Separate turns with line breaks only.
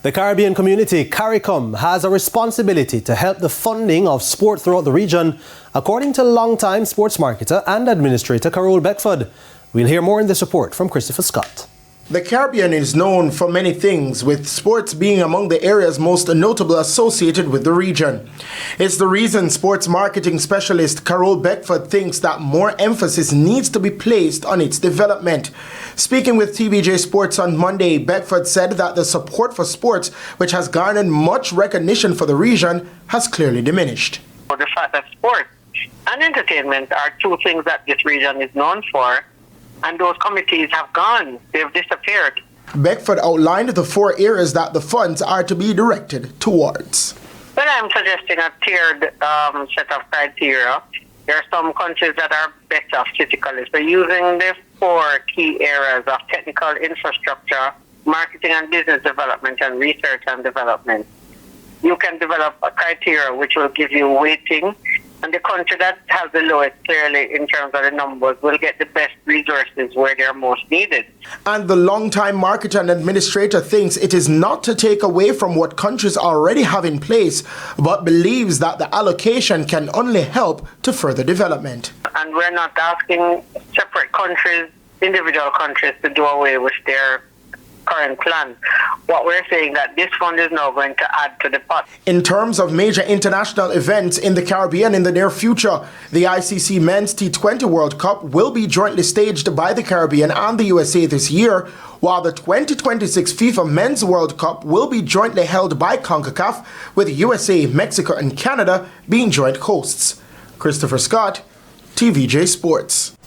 The Caribbean community, CARICOM, has a responsibility to help the funding of sport throughout the region, according to longtime sports marketer and administrator Carol Beckford. We'll hear more in this report from Christopher Scott.
The Caribbean is known for many things, with sports being among the areas most notable associated with the region. It's the reason sports marketing specialist Carol Beckford thinks that more emphasis needs to be placed on its development. Speaking with TVJ Sports on Monday, Beckford said that the support for sports, which has garnered much recognition for the region, has clearly diminished.
The fact that sports and entertainment are two things that this region is known for, and those committees have gone. They've disappeared.
Beckford outlined the 4 areas that the funds are to be directed towards.
Well, I'm suggesting a tiered set of criteria. There are some countries that are better physically. So using the 4 key areas of technical infrastructure, marketing and business development, and research and development, you can develop a criteria which will give you weighting. And the country that has the lowest, clearly, in terms of the numbers, will get the best resources where they're most needed.
And the longtime marketer and administrator thinks it is not to take away from what countries already have in place, but believes that the allocation can only help to further development.
And we're not asking separate countries, individual countries, to do away with their current plan. What we're saying that this fund is now going to add to the pot.
In terms of major international events in the Caribbean in the near future, the ICC Men's T20 World Cup will be jointly staged by the Caribbean and the USA this year, while the 2026 FIFA Men's World Cup will be jointly held by CONCACAF, with USA, Mexico and Canada being joint hosts. Christopher Scott, TVJ Sports.